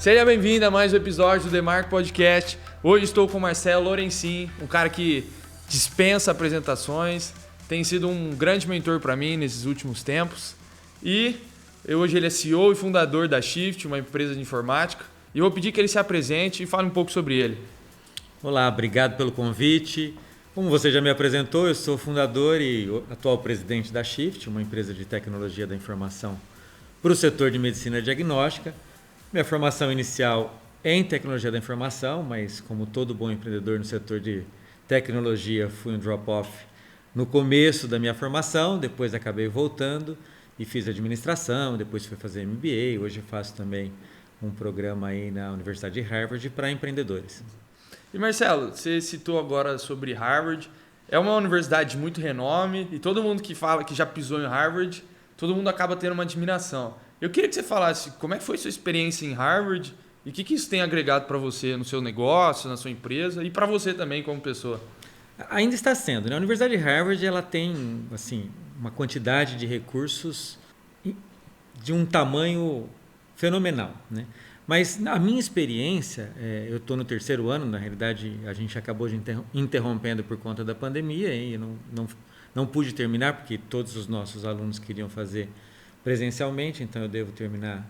Seja bem-vindo a mais um episódio do The Mark Podcast. Hoje estou com o Marcelo Lorencin, um cara que dispensa apresentações, tem sido um grande mentor para mim nesses últimos tempos. E hoje ele é CEO e fundador da Shift, uma empresa de informática. E eu vou pedir que ele se apresente e fale um pouco sobre ele. Olá, obrigado pelo convite. Como você já me apresentou, eu sou fundador e atual presidente da Shift, uma empresa de tecnologia da informação para o setor de medicina diagnóstica. Minha formação inicial é em tecnologia da informação, mas como todo bom empreendedor no setor de tecnologia, fui um drop-off no começo da minha formação, depois acabei voltando e fiz administração, depois fui fazer MBA, hoje faço também um programa aí na Universidade de Harvard para empreendedores. E Marcelo, você citou agora sobre Harvard. É uma universidade de muito renome e todo mundo que fala que já pisou em Harvard, todo mundo acaba tendo uma admiração. Eu queria que você falasse como é que foi sua experiência em Harvard e o que isso tem agregado para você no seu negócio, na sua empresa e para você também como pessoa. Ainda está sendo, né? A Universidade de Harvard ela tem assim, uma quantidade de recursos de um tamanho fenomenal, né? Mas a minha experiência, eu estou no terceiro ano, na realidade a gente acabou de interrompendo por conta da pandemia e não pude terminar porque todos os nossos alunos queriam fazer presencialmente, então eu devo terminar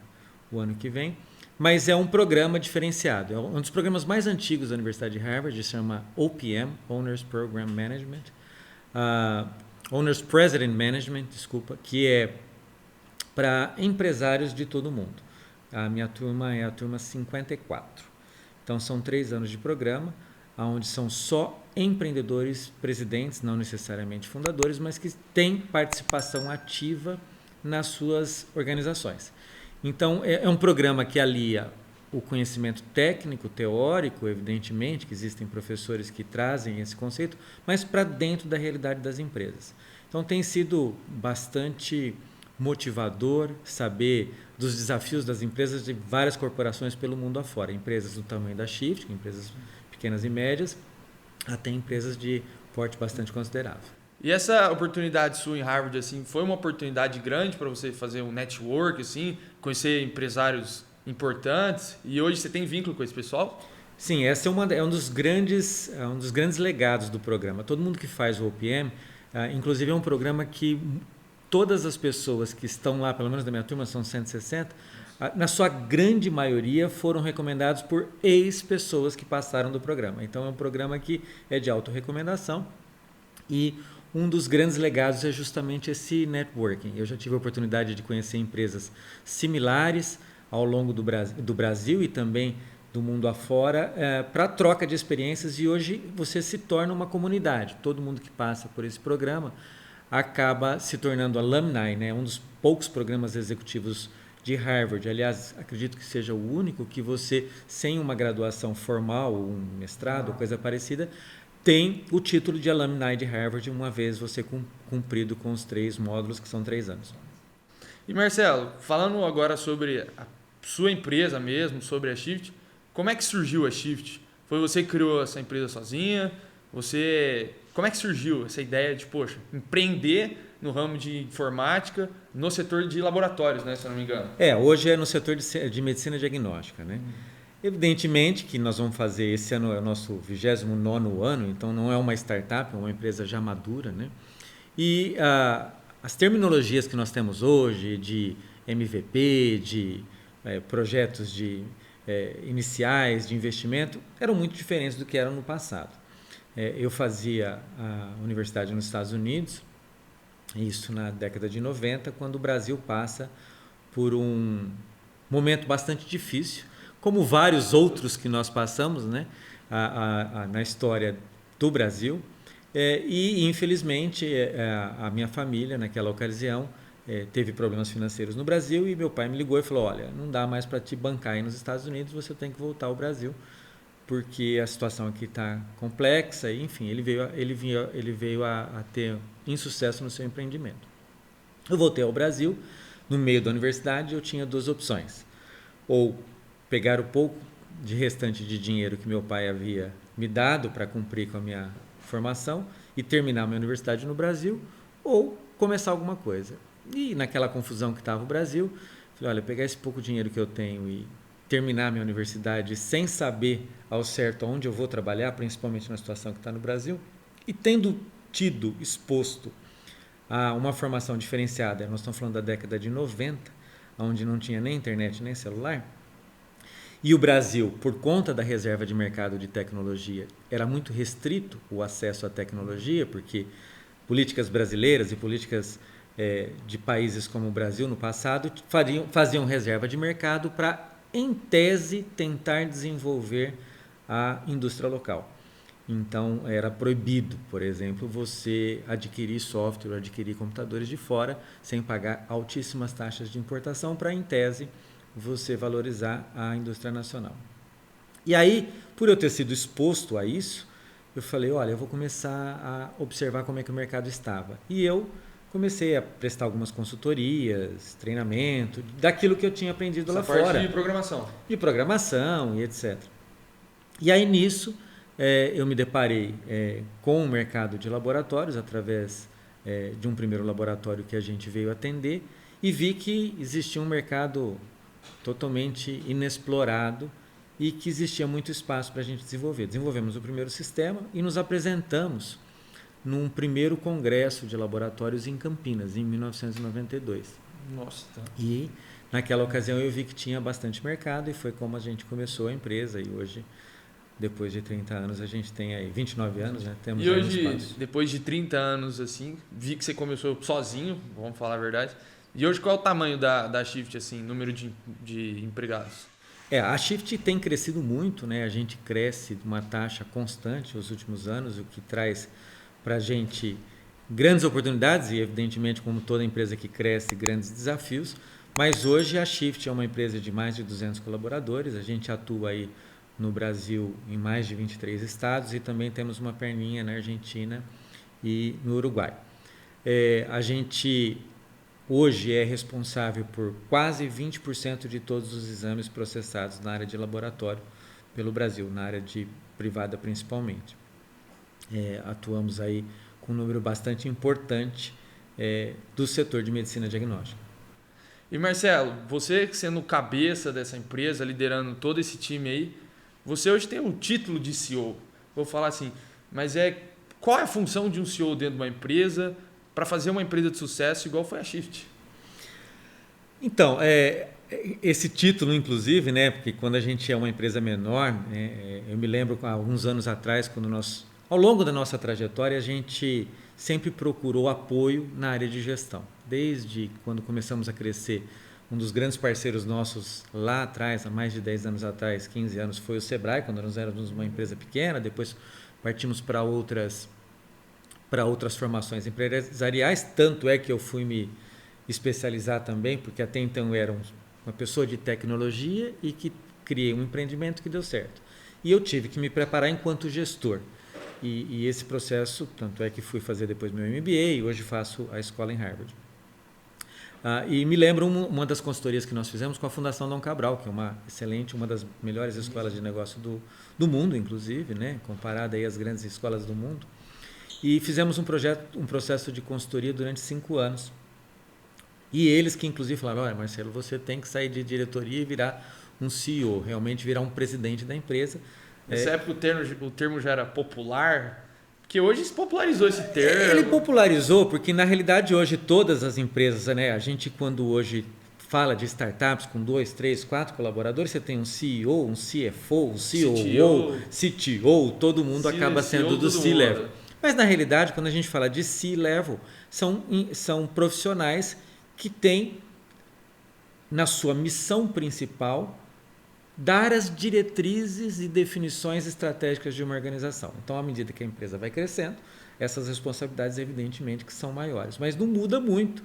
o ano que vem. Mas é um programa diferenciado, é um dos programas mais antigos da Universidade de Harvard, se chama OPM, Owners Program Management, Owners President Management, desculpa, que é para empresários de todo o mundo. A minha turma é a turma 54. Então são 3 anos de programa, onde são só empreendedores presidentes, não necessariamente fundadores, mas que têm participação ativa nas suas organizações. Então é um programa que alia o conhecimento técnico, teórico, evidentemente, que existem professores que trazem esse conceito, mas para dentro da realidade das empresas. Então tem sido bastante motivador saber dos desafios das empresas de várias corporações pelo mundo afora, empresas do tamanho da Shift, empresas pequenas e médias, até empresas de porte bastante considerável. E essa oportunidade sua em Harvard assim, foi uma oportunidade grande para você fazer um network, assim, conhecer empresários importantes, e hoje você tem vínculo com esse pessoal? Sim, essa é um dos grandes legados do programa. Todo mundo que faz o OPM, inclusive é um programa que todas as pessoas que estão lá, pelo menos da minha turma, são 160, na sua grande maioria foram recomendados por ex-pessoas que passaram do programa. Então é um programa que é de autorrecomendação e um dos grandes legados é justamente esse networking. Eu já tive a oportunidade de conhecer empresas similares ao longo do Brasil e também do mundo afora para troca de experiências, e hoje você se torna uma comunidade. Todo mundo que passa por esse programa acaba se tornando alumni, né? Um dos poucos programas executivos de Harvard. Aliás, acredito que seja o único que você, sem uma graduação formal, um mestrado, coisa parecida, tem o título de alumni de Harvard uma vez você cumprido com os 3 módulos, que são 3 anos. E Marcelo, falando agora sobre a sua empresa mesmo, sobre a Shift, como é que surgiu a Shift? Foi você que criou essa empresa sozinha? Como é que surgiu essa ideia de, empreender no ramo de informática, no setor de laboratórios, né, se eu não me engano? Hoje é no setor de medicina diagnóstica, né? Evidentemente que nós vamos fazer, esse ano é o nosso 29º ano, então não é uma startup, é uma empresa já madura, né? E as terminologias que nós temos hoje de MVP, de projetos iniciais de investimento, eram muito diferentes do que eram no passado. Eu fazia a universidade nos Estados Unidos, isso na década de 90, quando o Brasil passa por um momento bastante difícil, como vários outros que nós passamos, né, na história do Brasil. E, infelizmente, a minha família, naquela ocasião, teve problemas financeiros no Brasil e meu pai me ligou e falou, olha, não dá mais para te bancar aí nos Estados Unidos, você tem que voltar ao Brasil, porque a situação aqui está complexa. E, enfim, ele veio a ter insucesso no seu empreendimento. Eu voltei ao Brasil, no meio da universidade eu tinha 2 opções, ou pegar o pouco de restante de dinheiro que meu pai havia me dado para cumprir com a minha formação e terminar a minha universidade no Brasil, ou começar alguma coisa. E naquela confusão que estava o Brasil, falei, olha, pegar esse pouco dinheiro que eu tenho e terminar minha universidade sem saber ao certo onde eu vou trabalhar, principalmente na situação que está no Brasil, e tendo tido exposto a uma formação diferenciada, nós estamos falando da década de 90, onde não tinha nem internet nem celular, e o Brasil, por conta da reserva de mercado de tecnologia, era muito restrito o acesso à tecnologia, porque políticas brasileiras e políticas de países como o Brasil no passado faziam reserva de mercado para, em tese, tentar desenvolver a indústria local. Então, era proibido, por exemplo, você adquirir software, adquirir computadores de fora sem pagar altíssimas taxas de importação para, em tese, você valorizar a indústria nacional. E aí, por eu ter sido exposto a isso, eu falei, olha, eu vou começar a observar como é que o mercado estava. E eu comecei a prestar algumas consultorias, treinamento, daquilo que eu tinha aprendido lá fora. De programação. De programação e etc. E aí, nisso, eu me deparei com o mercado de laboratórios, através de um primeiro laboratório que a gente veio atender, e vi que existia um mercado totalmente inexplorado e que existia muito espaço para a gente desenvolver. Desenvolvemos o primeiro sistema e nos apresentamos num primeiro congresso de laboratórios em Campinas, em 1992. Nossa. Tá. E naquela ocasião eu vi que tinha bastante mercado e foi como a gente começou a empresa, e hoje, depois de 30 anos, a gente tem aí 29 anos, né? Temos e hoje, espaço. Depois de 30 anos, assim, vi que você começou sozinho, vamos falar a verdade. E hoje qual é o tamanho da Shift, assim, número de empregados? A Shift tem crescido muito, né? A gente cresce de uma taxa constante nos últimos anos, o que traz para a gente grandes oportunidades e, evidentemente, como toda empresa que cresce, grandes desafios. Mas hoje a Shift é uma empresa de mais de 200 colaboradores, a gente atua aí no Brasil em mais de 23 estados e também temos uma perninha na Argentina e no Uruguai. A gente hoje é responsável por quase 20% de todos os exames processados na área de laboratório pelo Brasil, na área de privada principalmente. Atuamos aí com um número bastante importante do setor de medicina diagnóstica. E Marcelo, você sendo cabeça dessa empresa, liderando todo esse time aí, você hoje tem o título de CEO. Vou falar assim, mas qual é a função de um CEO dentro de uma empresa para fazer uma empresa de sucesso igual foi a Shift? Então, esse título, inclusive, né, porque quando a gente é uma empresa menor, eu me lembro há alguns anos atrás, quando ao longo da nossa trajetória, a gente sempre procurou apoio na área de gestão. Desde quando começamos a crescer, um dos grandes parceiros nossos lá atrás, há mais de 10 anos atrás, 15 anos, foi o Sebrae, quando nós éramos uma empresa pequena, depois partimos para outras formações empresariais, tanto é que eu fui me especializar também, porque até então eu era uma pessoa de tecnologia e que criei um empreendimento que deu certo. E eu tive que me preparar enquanto gestor. E esse processo, tanto é que fui fazer depois meu MBA e hoje faço a escola em Harvard. E me lembro uma das consultorias que nós fizemos com a Fundação Dom Cabral, que é uma das melhores escolas de negócio do mundo, inclusive, né? Comparada aí às grandes escolas do mundo. E fizemos um processo de consultoria durante 5 anos. E eles que inclusive falaram, olha Marcelo, você tem que sair de diretoria e virar um CEO, realmente virar um presidente da empresa. Nessa época o termo já era popular, porque hoje se popularizou esse termo. Ele popularizou porque na realidade hoje todas as empresas, né, a gente quando hoje fala de startups com 2, 3, 4 colaboradores, você tem um CEO, um CFO, um COO, CTO, todo mundo acaba sendo do C-Level. Mas na realidade, quando a gente fala de C-Level, são profissionais que têm na sua missão principal dar as diretrizes e definições estratégicas de uma organização. Então, à medida que a empresa vai crescendo, essas responsabilidades, evidentemente, que são maiores. Mas não muda muito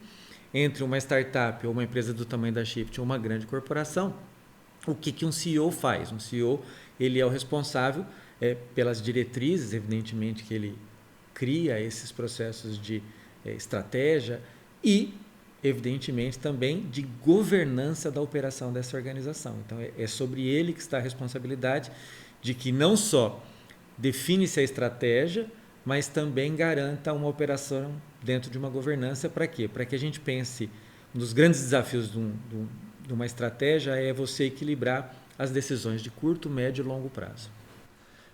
entre uma startup ou uma empresa do tamanho da Shift ou uma grande corporação. O que um CEO faz? Um CEO ele é o responsável pelas diretrizes, evidentemente, que ele cria esses processos de estratégia e evidentemente também de governança da operação dessa organização. Então é sobre ele que está a responsabilidade de que não só define-se a estratégia, mas também garanta uma operação dentro de uma governança. Para quê? Para que a gente pense, um dos grandes desafios de uma estratégia é você equilibrar as decisões de curto, médio e longo prazo.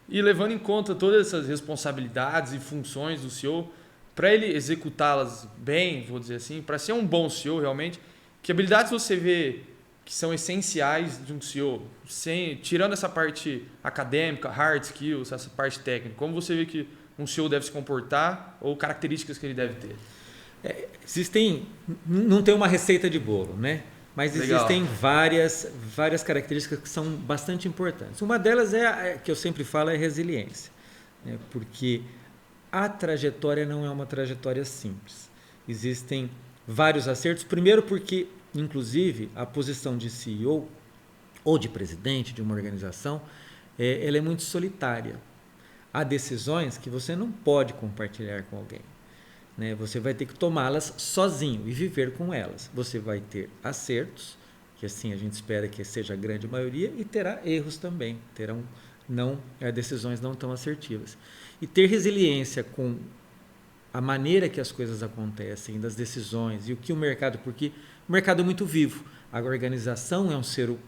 E levando em conta todas essas responsabilidades e funções do CEO, para ele executá-las bem, vou dizer assim, para ser um bom CEO realmente, que habilidades você vê que são essenciais de um CEO, tirando essa parte acadêmica, hard skills, essa parte técnica, como você vê que um CEO deve se comportar ou características que ele deve ter? Não tem uma receita de bolo, né? Mas existem Legal. várias características que são bastante importantes. Uma delas que eu sempre falo, é a resiliência, né? Porque a trajetória não é uma trajetória simples. Existem vários acertos. Primeiro porque, inclusive, a posição de CEO ou de presidente de uma organização, ela é muito solitária. Há decisões que você não pode compartilhar com alguém, né? Você vai ter que tomá-las sozinho e viver com elas. Você vai ter acertos, que assim a gente espera que seja a grande maioria, e terá erros também, terão decisões não tão assertivas. E ter resiliência com a maneira que as coisas acontecem, das decisões e o que o mercado, porque o mercado é muito vivo. A organização é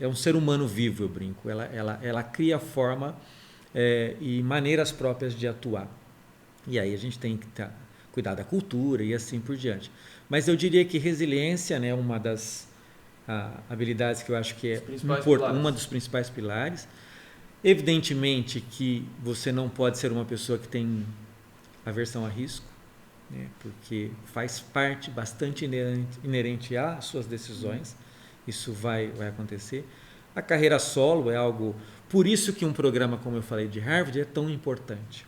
um ser humano vivo, eu brinco. Ela cria forma e maneiras próprias de atuar. E aí a gente tem que cuidar da cultura e assim por diante. Mas eu diria que resiliência, né, é uma das habilidades que eu acho que é uma dos principais pilares. Evidentemente que você não pode ser uma pessoa que tem aversão a risco, né, porque faz parte bastante inerente às suas decisões. Isso vai acontecer. A carreira solo é algo... Por isso que um programa, como eu falei, de Harvard é tão importante.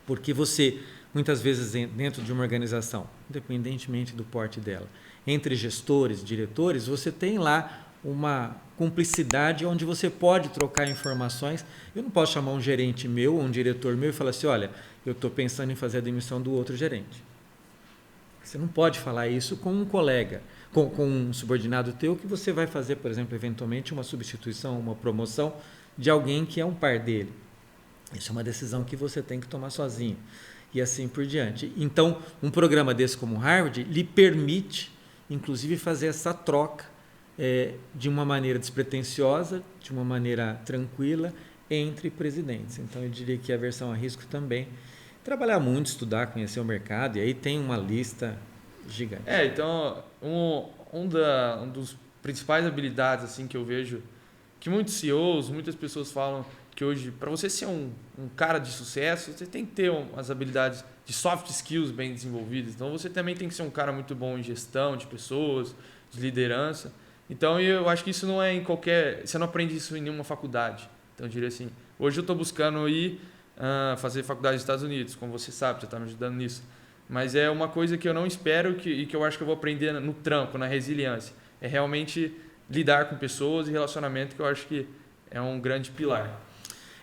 Porque você, muitas vezes, dentro de uma organização, independentemente do porte dela, entre gestores, diretores, você tem lá uma cumplicidade onde você pode trocar informações. Eu não posso chamar um gerente meu ou um diretor meu e falar assim, olha, eu estou pensando em fazer a demissão do outro gerente. Você não pode falar isso com um colega, com um subordinado teu, que você vai fazer, por exemplo, eventualmente uma substituição, uma promoção de alguém que é um par dele. Isso é uma decisão que você tem que tomar sozinho. E assim por diante. Então, um programa desse como o Harvard lhe permite, inclusive, fazer essa troca de uma maneira despretensiosa, de uma maneira tranquila, entre presidentes. Então, eu diria que a aversão a risco também. Trabalhar muito, estudar, conhecer o mercado, e aí tem uma lista gigante. Então, um dos principais habilidades assim, que eu vejo, que muitos CEOs, muitas pessoas falam que hoje, para você ser um cara de sucesso, você tem que ter as habilidades de soft skills bem desenvolvidas. Então, você também tem que ser um cara muito bom em gestão de pessoas, de liderança. Então, eu acho que isso não é você não aprende isso em nenhuma faculdade. Então, eu diria assim, hoje eu estou buscando ir fazer faculdade nos Estados Unidos, como você sabe, você está me ajudando nisso. Mas é uma coisa que eu não espero e que eu acho que eu vou aprender no trampo, na resiliência. É realmente lidar com pessoas e relacionamento, que eu acho que é um grande pilar.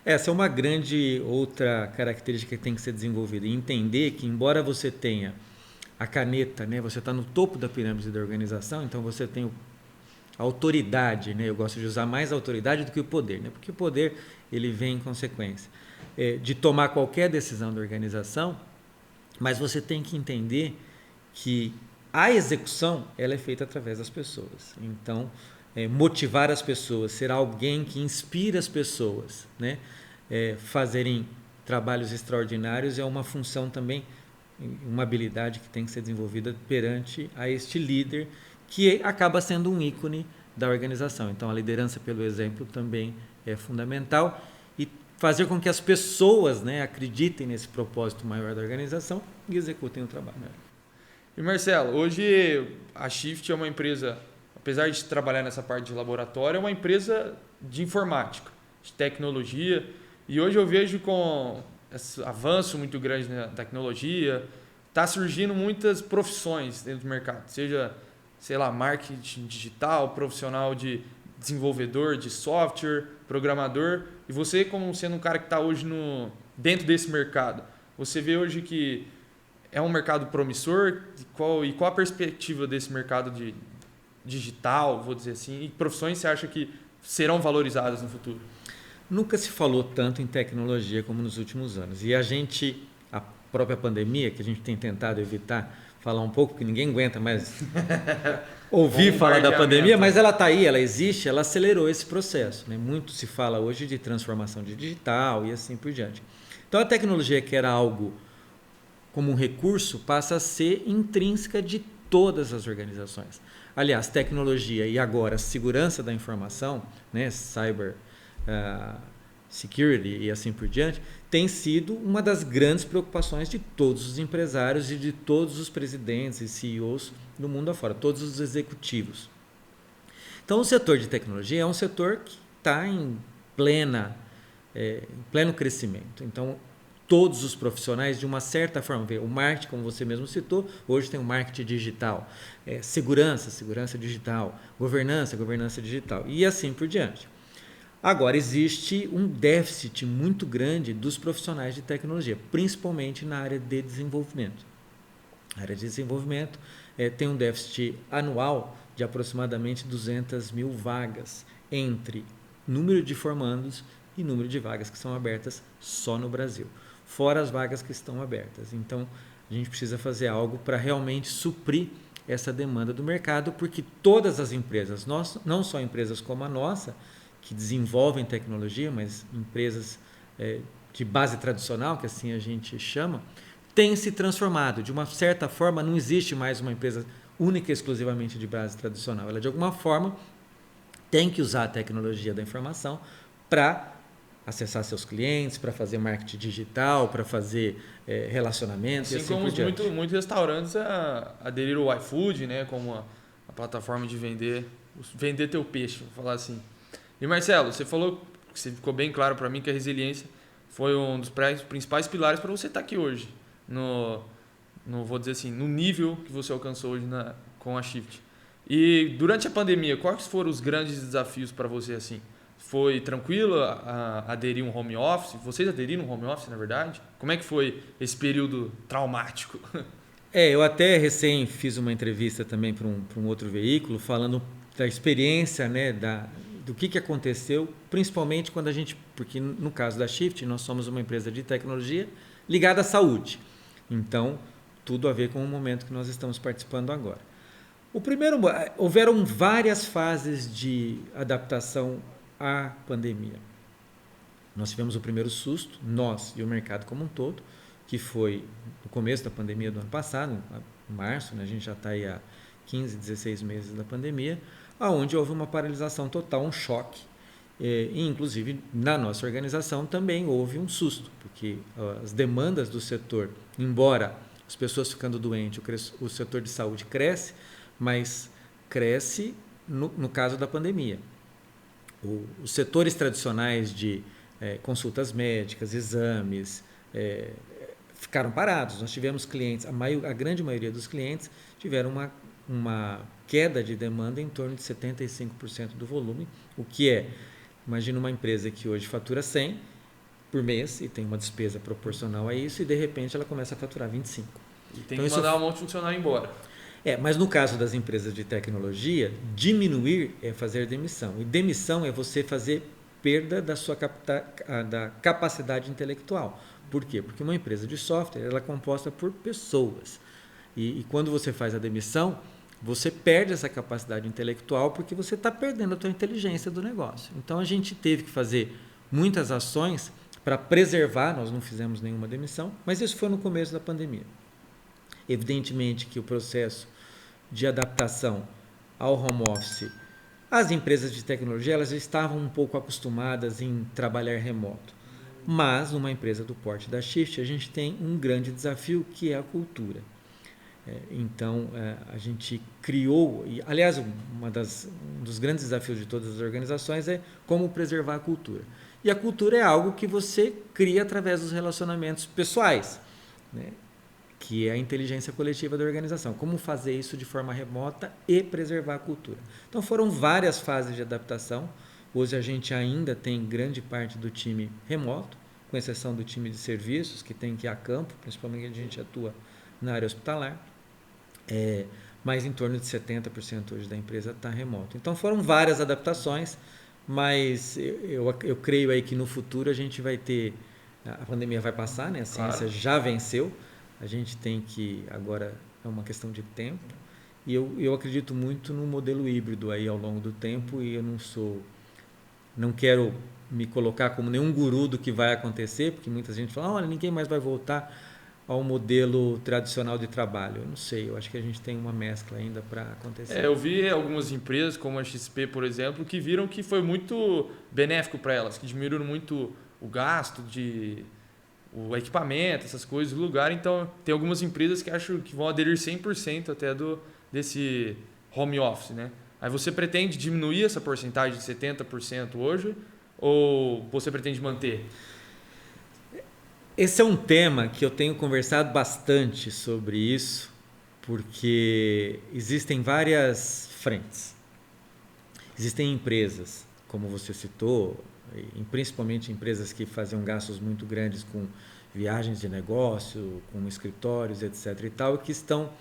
Essa é uma grande outra característica que tem que ser desenvolvida. E entender que, embora você tenha a caneta, né, você está no topo da pirâmide da organização, então você tem a autoridade, né, eu gosto de usar mais a autoridade do que o poder, né, porque o poder ele vem em consequência de tomar qualquer decisão da organização, mas você tem que entender que a execução ela é feita através das pessoas. Então, motivar as pessoas, ser alguém que inspira as pessoas, né? Fazerem trabalhos extraordinários é uma função também, uma habilidade que tem que ser desenvolvida perante a este líder, que acaba sendo um ícone da organização. Então, a liderança pelo exemplo também é fundamental, e fazer com que as pessoas, né, acreditem nesse propósito maior da organização e executem o trabalho. E Marcelo, hoje a Shift é uma empresa, apesar de trabalhar nessa parte de laboratório, é uma empresa de informática, de tecnologia. E hoje eu vejo com esse avanço muito grande na tecnologia, está surgindo muitas profissões dentro do mercado, seja, sei lá, marketing digital, profissional de desenvolvedor de software, programador. E você, como sendo um cara que está hoje dentro desse mercado, você vê hoje que é um mercado promissor? Qual a perspectiva desse mercado de digital, vou dizer assim, e profissões você acha que serão valorizadas no futuro? Nunca se falou tanto em tecnologia como nos últimos anos. E a própria pandemia, que a gente tem tentado evitar falar um pouco, porque ninguém aguenta mais ouvir falar da pandemia, mas ela está aí, ela existe, ela acelerou esse processo. Né? Muito se fala hoje de transformação digital e assim por diante. Então a tecnologia, que era algo como um recurso, passa a ser intrínseca de todas as organizações. Aliás, tecnologia e agora segurança da informação, né, cyber security e assim por diante, tem sido uma das grandes preocupações de todos os empresários e de todos os presidentes e CEOs do mundo afora, todos os executivos. Então, o setor de tecnologia é um setor que está em pleno crescimento. Então, todos os profissionais, de uma certa forma, o marketing, como você mesmo citou, hoje tem o marketing digital, segurança digital, governança digital e assim por diante. Agora, existe um déficit muito grande dos profissionais de tecnologia, principalmente na área de desenvolvimento. A área de desenvolvimento tem um déficit anual de aproximadamente 200 mil vagas, entre número de formandos e número de vagas que são abertas só no Brasil, fora as vagas que estão abertas. Então, a gente precisa fazer algo para realmente suprir essa demanda do mercado, porque todas as empresas, não só empresas como a nossa, que desenvolvem tecnologia, mas empresas de base tradicional, que assim a gente chama, têm se transformado. De uma certa forma, não existe mais uma empresa única e exclusivamente de base tradicional. Ela, de alguma forma, tem que usar a tecnologia da informação para acessar seus clientes, para fazer marketing digital, para fazer relacionamentos. Assim, e assim como muitos restaurantes aderiram ao iFood, né, como a plataforma de vender teu peixe, vou falar assim. E Marcelo, você falou, que ficou bem claro para mim que a resiliência foi um dos principais pilares para você estar aqui hoje, vou dizer assim, no nível que você alcançou hoje com a Shift. E durante a pandemia, quais foram os grandes desafios para você assim? Foi tranquilo aderir um home office? Vocês aderiram um home office, na verdade? Como é que foi esse período traumático? Eu até recém fiz uma entrevista também para um outro veículo, falando da experiência, né, do que aconteceu, principalmente porque no caso da Shift, nós somos uma empresa de tecnologia ligada à saúde. Então, tudo a ver com o momento que nós estamos participando agora. Houveram várias fases de adaptação à pandemia. Nós tivemos o primeiro susto, nós e o mercado como um todo, que foi no começo da pandemia do ano passado, em março, né, a gente já está aí há 15, 16 meses da pandemia, onde houve uma paralisação total, um choque. E, inclusive, na nossa organização também houve um susto, porque as demandas do setor, embora as pessoas ficando doentes, o setor de saúde cresce, mas cresce no caso da pandemia. Os setores tradicionais de consultas médicas, exames, ficaram parados. Nós tivemos clientes, a grande maioria dos clientes tiveram uma queda de demanda em torno de 75% do volume, o que imagina uma empresa que hoje fatura 100 por mês e tem uma despesa proporcional a isso e de repente ela começa a faturar 25. E tem que mandar um monte de funcionário embora. Mas no caso das empresas de tecnologia, diminuir é fazer demissão. E demissão é você fazer perda da capacidade intelectual. Por quê? Porque uma empresa de software ela é composta por pessoas. E quando você faz a demissão, você perde essa capacidade intelectual porque você está perdendo a tua inteligência do negócio. Então, a gente teve que fazer muitas ações para preservar, nós não fizemos nenhuma demissão, mas isso foi no começo da pandemia. Evidentemente que o processo de adaptação ao home office, as empresas de tecnologia elas já estavam um pouco acostumadas em trabalhar remoto. Mas, numa empresa do porte da Shift, a gente tem um grande desafio que é a cultura. Então, a gente criou, e aliás, um dos grandes desafios de todas as organizações é como preservar a cultura. E a cultura é algo que você cria através dos relacionamentos pessoais, né? Que é a inteligência coletiva da organização. Como fazer isso de forma remota e preservar a cultura. Então, foram várias fases de adaptação. Hoje a gente ainda tem grande parte do time remoto, com exceção do time de serviços, que tem que ir a campo, principalmente a gente atua na área hospitalar. Mas em torno de 70% hoje da empresa está remoto. Então foram várias adaptações, mas eu creio aí que no futuro a gente vai ter, a pandemia vai passar, né? A ciência já venceu, a gente tem que agora é uma questão de tempo. E eu acredito muito no modelo híbrido aí ao longo do tempo, e eu não quero me colocar como nenhum guru do que vai acontecer, porque muita gente fala, olha, ninguém mais vai voltar ao modelo tradicional de trabalho. Eu não sei, eu acho que a gente tem uma mescla ainda para acontecer. Eu vi algumas empresas, como a XP, por exemplo, que viram que foi muito benéfico para elas, que diminuíram muito o gasto o equipamento, essas coisas, o lugar. Então, tem algumas empresas que acham que vão aderir 100% até desse home office, né? Aí você pretende diminuir essa porcentagem de 70% hoje ou você pretende manter? Esse é um tema que eu tenho conversado bastante sobre isso, porque existem várias frentes. Existem empresas, como você citou, e principalmente empresas que faziam gastos muito grandes com viagens de negócio, com escritórios, etc. e tal, que estão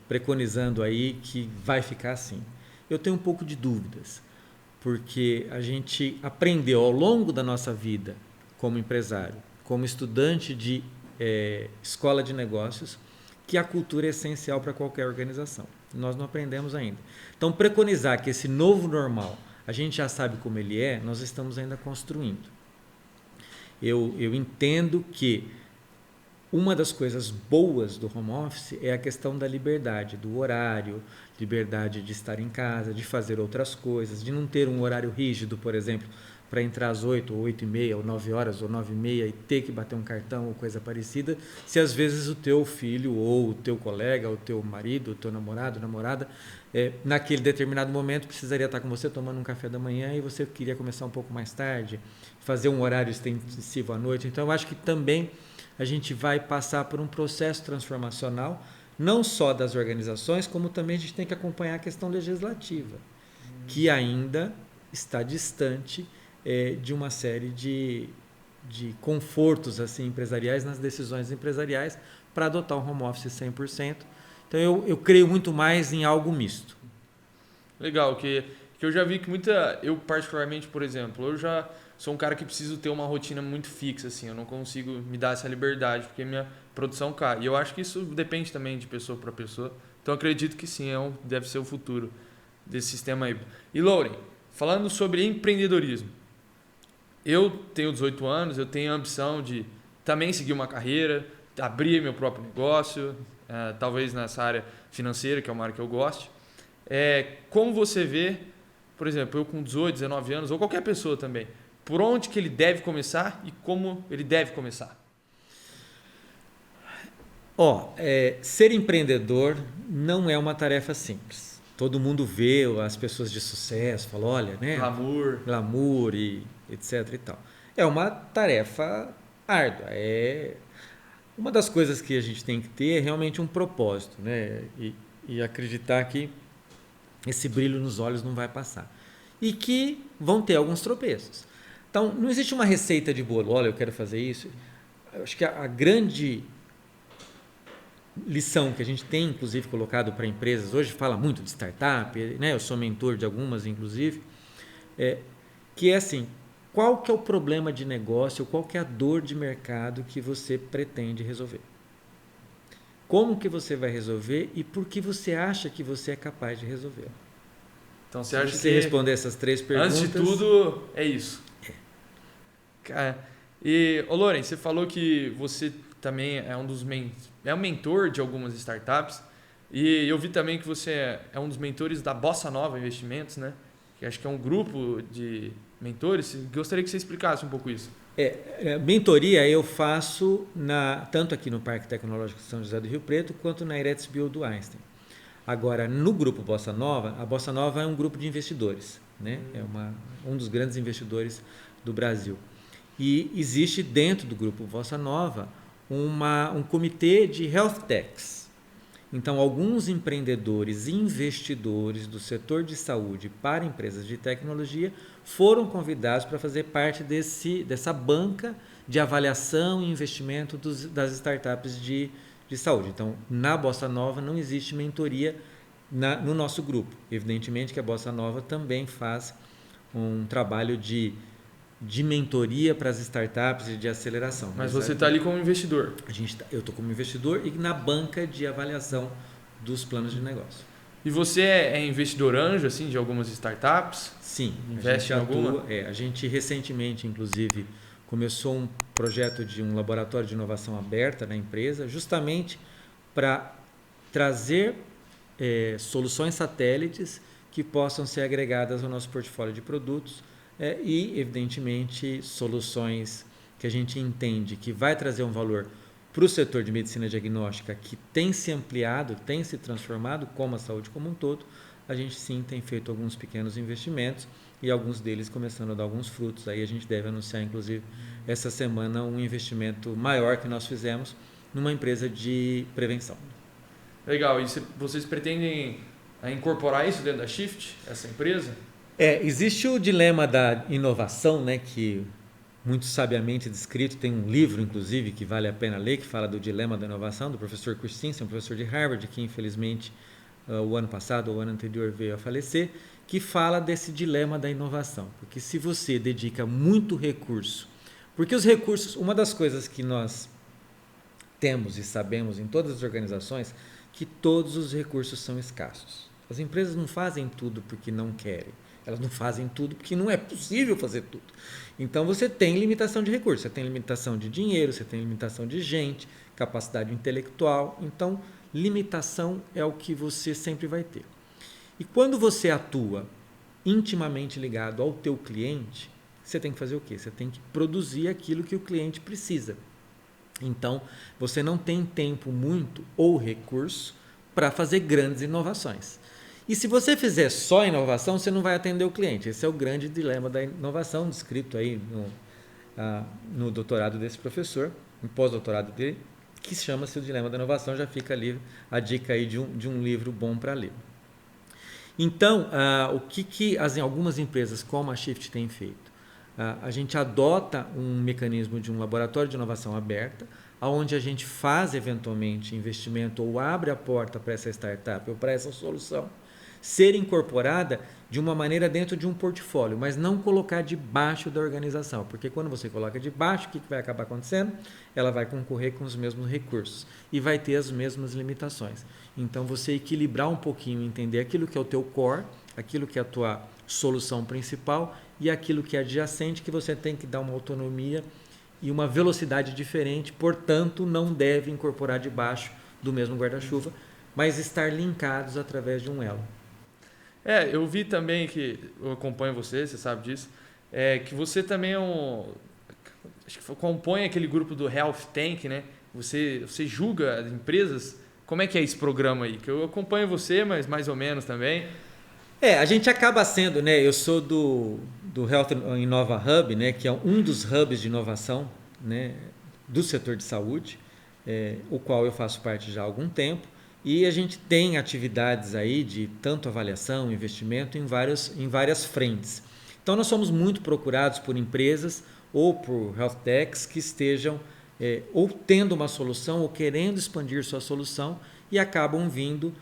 preconizando aí que vai ficar assim. Eu tenho um pouco de dúvidas, porque a gente aprendeu ao longo da nossa vida como empresário, como estudante de escola de negócios, que a cultura é essencial para qualquer organização. Nós não aprendemos ainda. Então, preconizar que esse novo normal, a gente já sabe como ele é, nós estamos ainda construindo. Eu entendo que uma das coisas boas do home office é a questão da liberdade, do horário, liberdade de estar em casa, de fazer outras coisas, de não ter um horário rígido, por exemplo, para entrar às 8 ou 8h30 ou 9 horas ou 9h30 e ter que bater um cartão ou coisa parecida, se às vezes o teu filho ou o teu colega, o teu marido, o teu namorado, namorada, naquele determinado momento precisaria estar com você tomando um café da manhã e você queria começar um pouco mais tarde, fazer um horário extensivo à noite. Então eu acho que também a gente vai passar por um processo transformacional, não só das organizações, como também a gente tem que acompanhar a questão legislativa, que ainda está distante de uma série de confortos assim, empresariais nas decisões empresariais para adotar um home office 100%. Então eu creio muito mais em algo misto. Legal, que eu já vi que eu particularmente, por exemplo, eu já sou um cara que preciso ter uma rotina muito fixa, assim, eu não consigo me dar essa liberdade, porque minha produção cai. E eu acho que isso depende também de pessoa para pessoa. Então acredito que sim, deve ser o futuro desse sistema aí. E Lauren, falando sobre empreendedorismo, eu tenho 18 anos, eu tenho a ambição de também seguir uma carreira, abrir meu próprio negócio, talvez nessa área financeira, que é uma área que eu gosto. Como você vê, por exemplo, eu com 18, 19 anos, ou qualquer pessoa também, por onde que ele deve começar e como ele deve começar? Ser empreendedor não é uma tarefa simples. Todo mundo vê as pessoas de sucesso, fala, olha, né? Glamour e etc e tal. É uma tarefa árdua. Uma das coisas que a gente tem que ter é realmente um propósito, né? E acreditar que esse brilho nos olhos não vai passar. E que vão ter alguns tropeços. Então, não existe uma receita de bolo. Olha, eu quero fazer isso. Eu acho que a grande lição que a gente tem, inclusive, colocado para empresas, hoje fala muito de startup, né? Eu sou mentor de algumas, inclusive, que é assim, qual que é o problema de negócio, qual que é a dor de mercado que você pretende resolver? Como que você vai resolver e por que você acha que você é capaz de resolver? Então, você acha que... Se responder essas 3 perguntas... Antes de tudo, é isso. E, Lauren, você falou que você também é um mentor de algumas startups e eu vi também que você é um dos mentores da Bossa Nova Investimentos, né? Que acho que é um grupo de mentores. Gostaria que você explicasse um pouco isso. Mentoria eu faço tanto aqui no Parque Tecnológico de São José do Rio Preto quanto na Eretz-Bio do Einstein. Agora, no grupo Bossa Nova, a Bossa Nova é um grupo de investidores, né? É um dos grandes investidores do Brasil. E existe dentro do grupo Bossa Nova um comitê de health techs. Então, alguns empreendedores e investidores do setor de saúde para empresas de tecnologia foram convidados para fazer parte dessa banca de avaliação e investimento das startups de saúde. Então, na Bossa Nova não existe mentoria no nosso grupo. Evidentemente que a Bossa Nova também faz um trabalho de de mentoria para as startups e de aceleração. Mas você está ali como investidor. Eu estou como investidor e na banca de avaliação dos planos de negócio. E você é investidor anjo assim, de algumas startups? Sim, investe em alguma? A gente recentemente, inclusive, começou um projeto de um laboratório de inovação aberta na empresa, justamente para trazer soluções satélites que possam ser agregadas ao nosso portfólio de produtos e, evidentemente, soluções que a gente entende que vai trazer um valor para o setor de medicina diagnóstica que tem se ampliado, tem se transformado, como a saúde como um todo. A gente sim tem feito alguns pequenos investimentos e alguns deles começando a dar alguns frutos. Aí a gente deve anunciar, inclusive, essa semana um investimento maior que nós fizemos numa empresa de prevenção. Legal. E vocês pretendem incorporar isso dentro da Shift, essa empresa? Existe o dilema da inovação, né, que muito sabiamente descrito, tem um livro, inclusive, que vale a pena ler, que fala do dilema da inovação, do professor Christensen, um professor de Harvard, que infelizmente o ano passado ou o ano anterior veio a falecer, que fala desse dilema da inovação. Porque se você dedica muito recurso, porque os recursos, uma das coisas que nós temos e sabemos em todas as organizações, que todos os recursos são escassos. As empresas não fazem tudo porque não querem. Elas não fazem tudo porque não é possível fazer tudo. Então você tem limitação de recursos, você tem limitação de dinheiro, você tem limitação de gente, capacidade intelectual. Então, limitação é o que você sempre vai ter. E quando você atua intimamente ligado ao teu cliente, você tem que fazer o quê? Você tem que produzir aquilo que o cliente precisa. Então, você não tem tempo muito ou recurso para fazer grandes inovações. E se você fizer só inovação, você não vai atender o cliente. Esse é o grande dilema da inovação, descrito aí no doutorado desse professor, no pós-doutorado dele, que chama-se o dilema da inovação. Já fica ali a dica aí de um livro bom para ler. Então, o que algumas empresas como a Shift têm feito? A gente adota um mecanismo de um laboratório de inovação aberta, onde a gente faz eventualmente investimento ou abre a porta para essa startup ou para essa solução ser incorporada de uma maneira dentro de um portfólio, mas não colocar debaixo da organização, porque quando você coloca debaixo, o que vai acabar acontecendo? Ela vai concorrer com os mesmos recursos e vai ter as mesmas limitações. Então, você equilibrar um pouquinho, entender aquilo que é o teu core, aquilo que é a tua solução principal e aquilo que é adjacente, que você tem que dar uma autonomia e uma velocidade diferente, portanto, não deve incorporar debaixo do mesmo guarda-chuva, mas estar linkados através de um elo. Eu vi também que, eu acompanho você sabe disso, que você também acho que compõe aquele grupo do Health Tank, né? Você julga as empresas. Como é que é esse programa aí? Que eu acompanho você, mas mais ou menos também. A gente acaba sendo, né? Eu sou do Health Innova Hub, né? Que é um dos hubs de inovação, né? Do setor de saúde, o qual eu faço parte já há algum tempo. E a gente tem atividades aí de tanto avaliação, investimento em várias frentes. Então, nós somos muito procurados por empresas ou por health techs que estejam ou tendo uma solução ou querendo expandir sua solução e acabam vindo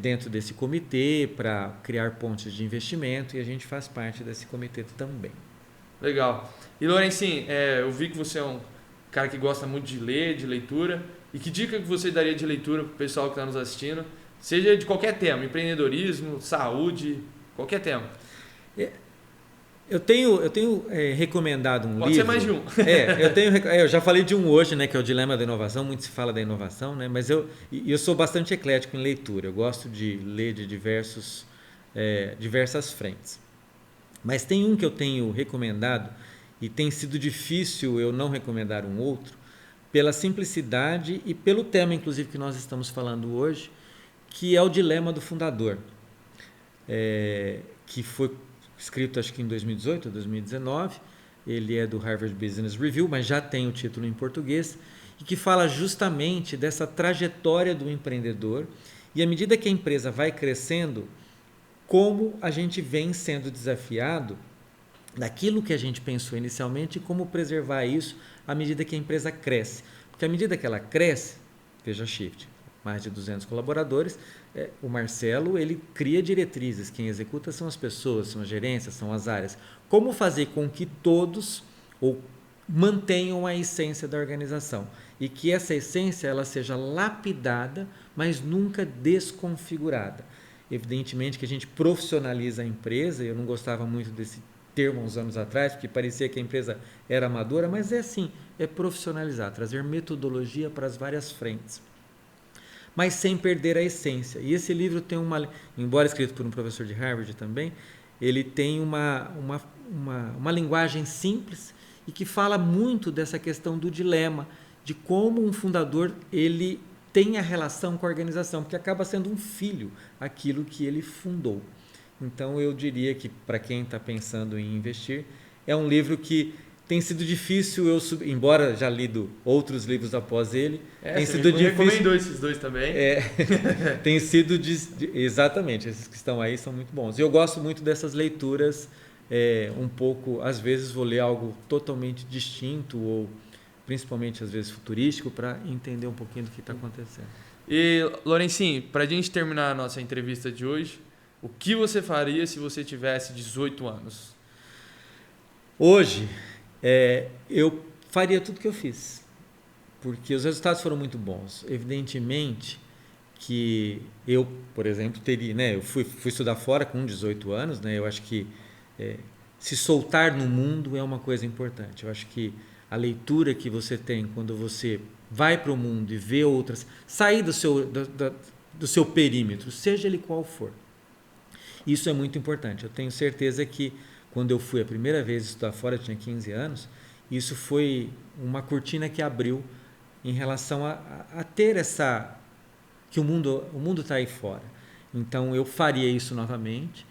dentro desse comitê para criar pontes de investimento, e a gente faz parte desse comitê também. Legal. E, Lorencinho, eu vi que você é um cara que gosta muito de ler, de leitura. E que dica que você daria de leitura para o pessoal que está nos assistindo? Seja de qualquer tema, empreendedorismo, saúde, qualquer tema. Eu tenho recomendado um livro. Pode ser mais de um. Eu já falei de um hoje, né, que é o Dilema da Inovação. Muito se fala da inovação, né, mas eu sou bastante eclético em leitura. Eu gosto de ler de diversas frentes. Mas tem um que eu tenho recomendado e tem sido difícil eu não recomendar um outro, pela simplicidade e pelo tema, inclusive, que nós estamos falando hoje, que é o Dilema do Fundador, que foi escrito acho que em 2018 ou 2019, ele é do Harvard Business Review, mas já tem o título em português, e que fala justamente dessa trajetória do empreendedor e à medida que a empresa vai crescendo, como a gente vem sendo desafiado daquilo que a gente pensou inicialmente e como preservar isso à medida que a empresa cresce. Porque à medida que ela cresce, veja a Shift, mais de 200 colaboradores. O Marcelo, ele cria diretrizes, quem executa são as pessoas, são as gerências, são as áreas. Como fazer com que todos mantenham a essência da organização e que essa essência ela seja lapidada, mas nunca desconfigurada. Evidentemente que a gente profissionaliza a empresa, eu não gostava muito desse termo uns anos atrás, porque parecia que a empresa era amadora, mas é assim, é profissionalizar, trazer metodologia para as várias frentes, mas sem perder a essência. E esse livro tem embora escrito por um professor de Harvard também, ele tem uma linguagem simples e que fala muito dessa questão do dilema, de como um fundador ele tem a relação com a organização, porque acaba sendo um filho aquilo que ele fundou. Então eu diria que para quem está pensando em investir, é um livro que tem sido difícil, embora já lido outros livros após ele, tem sido difícil. Recomendou esses dois também. Tem sido exatamente, esses que estão aí são muito bons. E eu gosto muito dessas leituras, um pouco, às vezes vou ler algo totalmente distinto ou principalmente às vezes futurístico para entender um pouquinho do que está acontecendo. E Lorencinho, para a gente terminar a nossa entrevista de hoje, o que você faria se você tivesse 18 anos? Hoje, eu faria tudo que eu fiz, porque os resultados foram muito bons. Evidentemente que eu, por exemplo, teria, eu fui estudar fora com 18 anos, eu acho que se soltar no mundo é uma coisa importante. Eu acho que a leitura que você tem quando você vai para o mundo e vê outras, sair do seu perímetro, seja ele qual for, isso é muito importante. Eu tenho certeza que quando eu fui a primeira vez estudar fora, eu tinha 15 anos, isso foi uma cortina que abriu em relação a ter que o mundo está aí fora. Então eu faria isso novamente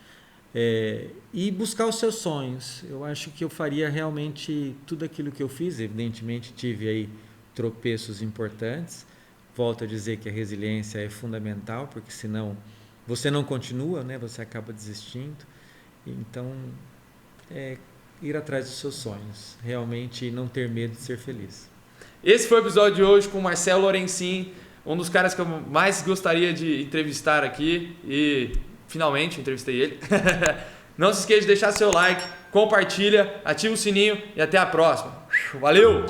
e buscar os seus sonhos. Eu acho que eu faria realmente tudo aquilo que eu fiz. Evidentemente tive aí tropeços importantes. Volto a dizer que a resiliência é fundamental, porque senão você não continua, você acaba desistindo. Então, ir atrás dos seus sonhos, realmente não ter medo de ser feliz. Esse foi o episódio de hoje com o Marcelo Lorencin, um dos caras que eu mais gostaria de entrevistar aqui e finalmente entrevistei ele. Não se esqueça de deixar seu like, compartilha, ativa o sininho e até a próxima. Valeu!